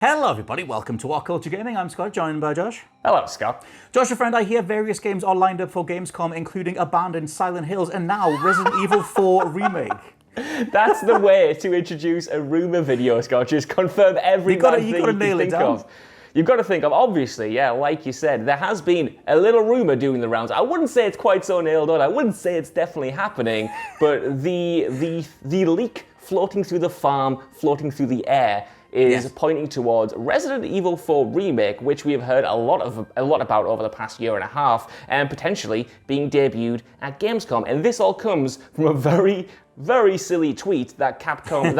Hello everybody, welcome to WhatCulture Gaming. I'm Scott, joined by Josh. Hello, Scott. Josh, a friend, I hear various games are lined up for Gamescom, including Abandoned, Silent Hills, and now Resident Evil 4 Remake. That's the way to introduce a rumour video, Scott. Just confirm every bad thing you can think of. You've got to think of, obviously, yeah, like you said, there has been a little rumour doing the rounds. I wouldn't say it's quite so nailed on. I wouldn't say it's definitely happening, but the leak floating through the farm, floating through the air, is pointing towards Resident Evil 4 Remake, which we have heard a lot about over the past year and a half, and potentially being debuted at Gamescom. And this all comes from a very, very silly tweet that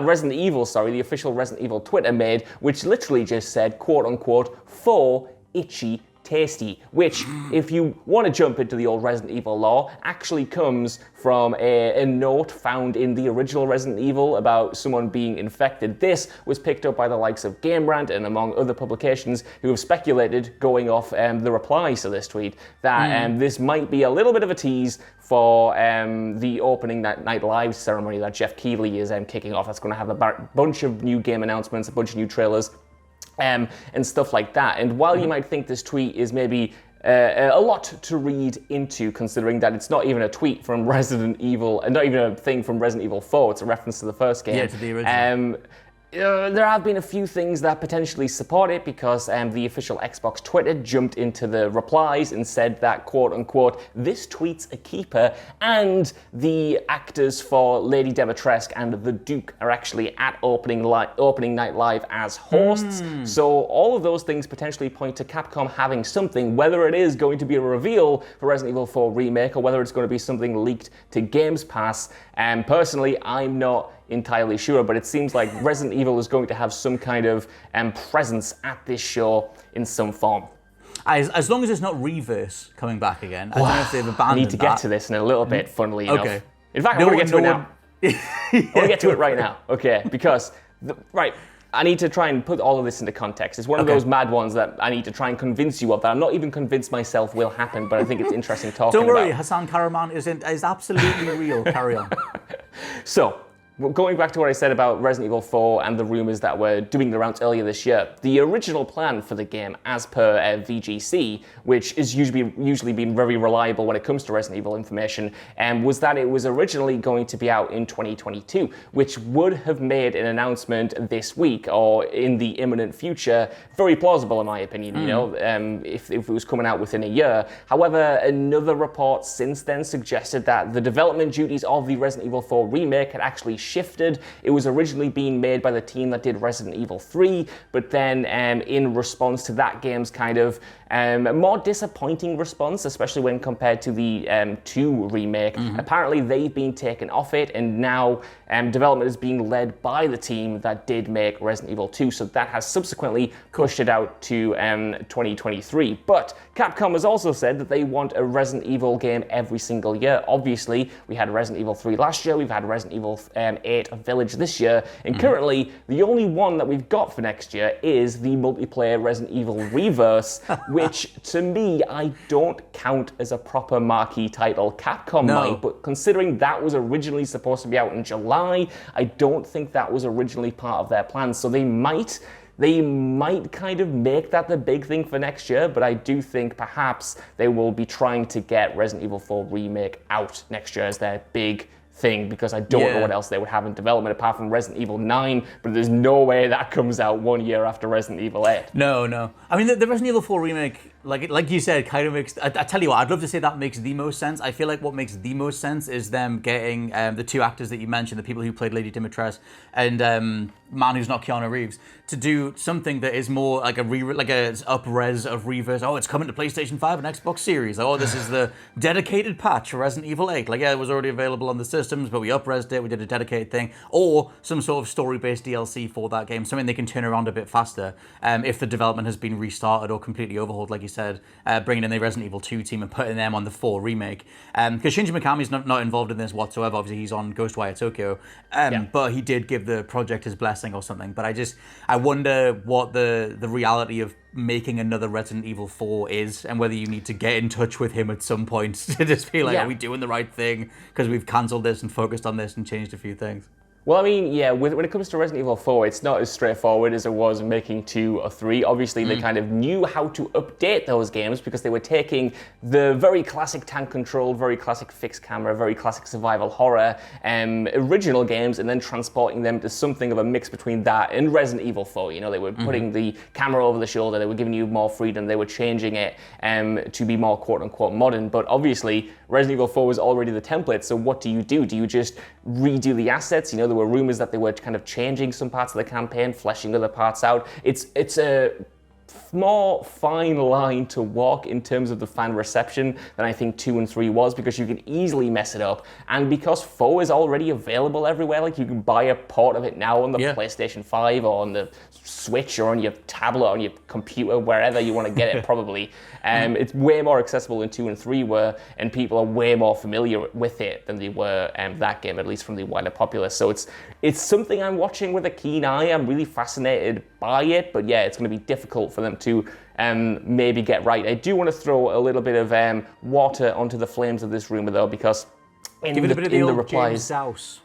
Resident Evil, the official Resident Evil Twitter made, which literally just said, quote unquote, "4 itchy tasty," which, if you want to jump into the old Resident Evil lore, actually comes from a note found in the original Resident Evil about someone being infected. This was picked up by the likes of Game Rant and among other publications who have speculated, going off the replies to this tweet, that this might be a little bit of a tease for the opening night live ceremony that Jeff Keighley is kicking off. That's going to have a bunch of new game announcements, a bunch of new trailers, and stuff like that. And while you might think this tweet is maybe a lot to read into, considering that it's not even a tweet from Resident Evil, and not even a thing from Resident Evil 4, it's a reference to the first game. Yeah, to the original. There have been a few things that potentially support it, because the official Xbox Twitter jumped into the replies and said that, quote unquote, "this tweet's a keeper," and the actors for Lady Dimitrescu and the Duke are actually at opening night live as hosts. So all of those things potentially point to Capcom having something, whether it is going to be a reveal for Resident Evil 4 Remake or whether it's going to be something leaked to Games Pass. And personally, I'm not entirely sure, but it seems like Resident Evil is going to have some kind of presence at this show in some form. As long as it's not Reverse coming back again. I don't know if they've abandoned I need to get to this in a little bit, funnily enough. Okay. In fact, I want to get to it now. I want to get to it right now, okay? Because, I need to try and put all of this into context. It's one of those mad ones that I need to try and convince you of, that I'm not even convinced myself will happen, but I think it's interesting talking about. Don't worry, Hassan Karaman is absolutely real. Carry on. So, going back to what I said about Resident Evil 4 and the rumours that were doing the rounds earlier this year, the original plan for the game, as per VGC, which is usually been very reliable when it comes to Resident Evil information, was that it was originally going to be out in 2022, which would have made an announcement this week or in the imminent future very plausible, in my opinion, if it was coming out within a year. However, another report since then suggested that the development duties of the Resident Evil 4 Remake had actually shifted. It was originally being made by the team that did Resident Evil 3, but then in response to that game's kind of more disappointing response, especially when compared to the 2 remake, apparently they've been taken off it, and now development is being led by the team that did make Resident Evil 2, so that has subsequently pushed it out to 2023. But Capcom has also said that they want a Resident Evil game every single year. Obviously, we had Resident Evil 3 last year, we've had Resident Evil 8 Village this year, and currently the only one that we've got for next year is the multiplayer Resident Evil Reverse, which to me I don't count as a proper marquee title. Capcom might, but considering that was originally supposed to be out in July, I don't think that was originally part of their plans. So they might kind of make that the big thing for next year, but I do think perhaps they will be trying to get Resident Evil 4 Remake out next year as their big thing, because I don't know what else they would have in development apart from Resident Evil 9, but there's no way that comes out 1 year after Resident Evil 8. No. I mean, the Resident Evil 4 Remake, like you said, kind of makes... I tell you what, I'd love to say that makes the most sense. I feel like what makes the most sense is them getting the 2 actors that you mentioned, the people who played Lady Dimitrescu and man who's not Keanu Reeves, to do something that is more like a up-res of Reverse. Oh, it's coming to PlayStation 5 and Xbox Series. Oh, this is the dedicated patch for Resident Evil 8. It was already available on the systems, but we up-resed it, we did a dedicated thing. Or some sort of story-based DLC for that game, something they can turn around a bit faster if the development has been restarted or completely overhauled, like you said, bringing in the Resident Evil 2 team and putting them on the 4 remake. Because Shinji Mikami's not involved in this whatsoever. Obviously, he's on Ghostwire Tokyo, but he did give the project his blessing or something. But I wonder what the reality of making another Resident Evil 4 is, and whether you need to get in touch with him at some point to just be like, are we doing the right thing? Because we've cancelled this and focused on this and changed a few things. Well, I mean, yeah, when it comes to Resident Evil 4, it's not as straightforward as it was making 2 or 3. Obviously, they kind of knew how to update those games because they were taking the very classic tank-controlled, very classic fixed camera, very classic survival horror original games and then transporting them to something of a mix between that and Resident Evil 4. You know, they were putting the camera over the shoulder, they were giving you more freedom, they were changing it to be more quote-unquote modern. But obviously, Resident Evil 4 was already the template, so what do? Do you just redo the assets? You know, there were rumors that they were kind of changing some parts of the campaign, fleshing other parts out. It's a more fine line to walk in terms of the fan reception than I think 2 and 3 was, because you can easily mess it up. And because 4 is already available everywhere, like you can buy a port of it now on the PlayStation 5 or on the Switch or on your tablet or on your computer, wherever you want to get it probably. It's way more accessible than 2 and 3 were, and people are way more familiar with it than they were that game, at least from the wider populace. So it's something I'm watching with a keen eye. I'm really fascinated by it, but yeah, it's going to be difficult for them to maybe get right. I do want to throw a little bit of water onto the flames of this rumor though, because in the replies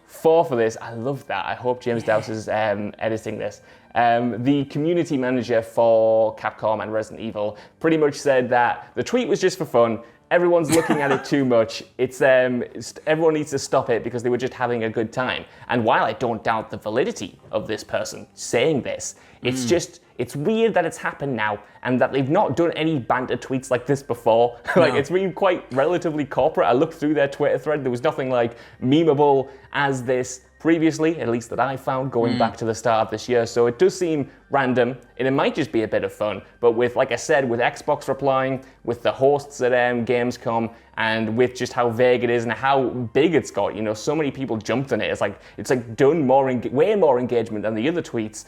for this, I love that. I hope James Dowse is editing this. The community manager for Capcom and Resident Evil pretty much said that the tweet was just for fun. Everyone's looking at it too much. Everyone needs to stop it because they were just having a good time. And while I don't doubt the validity of this person saying this, it's weird that it's happened now and that they've not done any banter tweets like this before. It's been quite relatively corporate. I looked through their Twitter thread. There was nothing like memeable as this previously, at least that I found, going back to the start of this year. So it does seem random, and it might just be a bit of fun. But with, like I said, with Xbox replying, with the hosts at Gamescom, and with just how vague it is and how big it's got, you know, so many people jumped on it. It's like done way more engagement than the other tweets.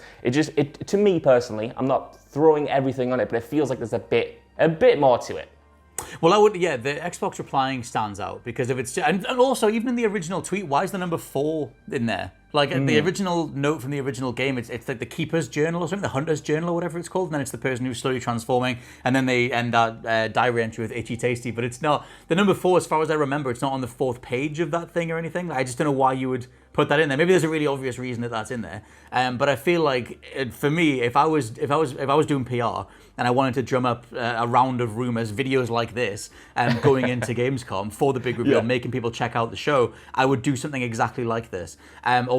To me personally, I'm not throwing everything on it, but it feels like there's a bit more to it. Well, the Xbox replying stands out because if it's, and also even in the original tweet, why is the number 4 in there? Like the original note from the original game, it's like the Keeper's Journal or something, the Hunter's Journal or whatever it's called, and then it's the person who's slowly transforming, and then they end that diary entry with Itchy Tasty, but it's not, the number 4, as far as I remember, it's not on the 4th page of that thing or anything. I just don't know why you would put that in there. Maybe there's a really obvious reason that that's in there. But I feel like, for me, if I was doing PR and I wanted to drum up a round of rumors, videos like this, going into Gamescom for the big reveal, making people check out the show, I would do something exactly like this.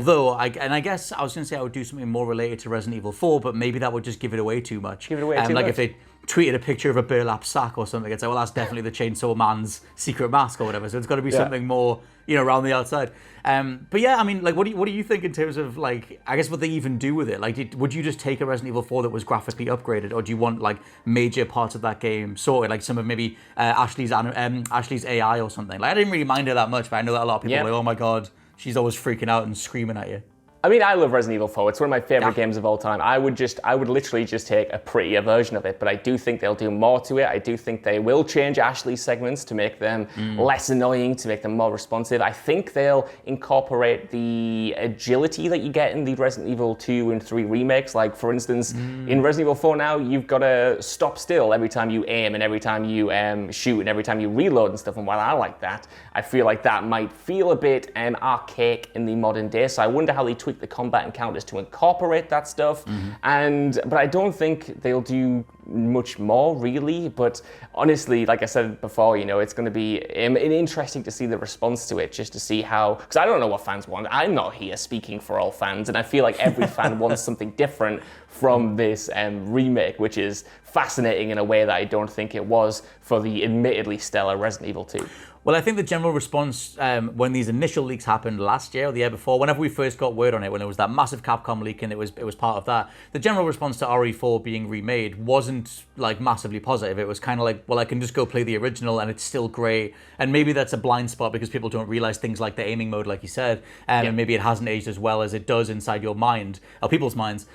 Although, I guess I was going to say I would do something more related to Resident Evil 4, but maybe that would just give it away too much. If they tweeted a picture of a burlap sack or something, it's like, well, that's definitely the Chainsaw Man's secret mask or whatever. So it's got to be something more, around the outside. But yeah, I mean, like, what do you think in terms of, like, I guess what they even do with it? Like, would you just take a Resident Evil 4 that was graphically upgraded, or do you want, like, major parts of that game sorted, like some of maybe Ashley's AI or something? Like, I didn't really mind her that much, but I know that a lot of people are like, oh my god, she's always freaking out and screaming at you. I mean, I love Resident Evil 4. It's one of my favorite games of all time. I would literally just take a prettier version of it, but I do think they'll do more to it. I do think they will change Ashley's segments to make them less annoying, to make them more responsive. I think they'll incorporate the agility that you get in the Resident Evil 2 and 3 remakes. Like, for instance, in Resident Evil 4 now, you've got to stop still every time you aim and every time you shoot and every time you reload and stuff. And while I like that, I feel like that might feel a bit archaic in the modern day. So I wonder how they tweak the combat encounters to incorporate that stuff. But I don't think they'll do much more, really. But honestly, like I said before, it's going to be interesting to see the response to it, just to see how, because I don't know what fans want. I'm not here speaking for all fans, and I feel like every fan wants something different from this remake, which is fascinating in a way that I don't think it was for the admittedly stellar Resident Evil 2. Well, I think the general response when these initial leaks happened last year or the year before, whenever we first got word on it, when there was that massive Capcom leak and it was part of that, the general response to RE4 being remade wasn't like massively positive. It was kind of like, well, I can just go play the original and it's still great. And maybe that's a blind spot because people don't realize things like the aiming mode, like you said, and maybe it hasn't aged as well as it does inside your mind, or people's minds.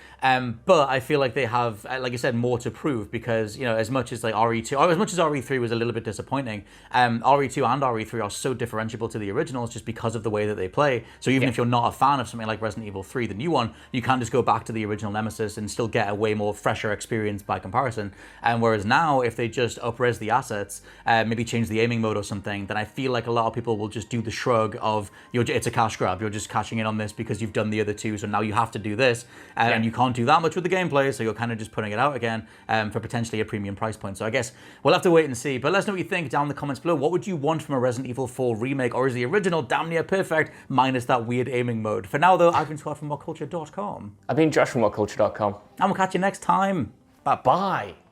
But I feel like they have, like I said, more to prove because, as much as like RE2, or as much as RE3 was a little bit disappointing, RE2 and RE3 are so differentiable to the originals just because of the way that they play. So even if you're not a fan of something like Resident Evil 3, the new one, you can just go back to the original Nemesis and still get a way more fresher experience by comparison. Whereas now, if they just up-res the assets, maybe change the aiming mode or something, then I feel like a lot of people will just do the shrug of, it's a cash grab, you're just cashing in on this because you've done the other two, so now you have to do this, and you can't do that much with the gameplay, so you're kind of just putting it out again for potentially a premium price point. So I guess we'll have to wait and see, but let us know what you think down in the comments below. What would you want from a Resident Evil 4 remake, or is the original damn near perfect minus that weird aiming mode? For now though, I've been Scott from WhatCulture.com. I've been Josh from WhatCulture.com. And we'll catch you next time. Bye-bye.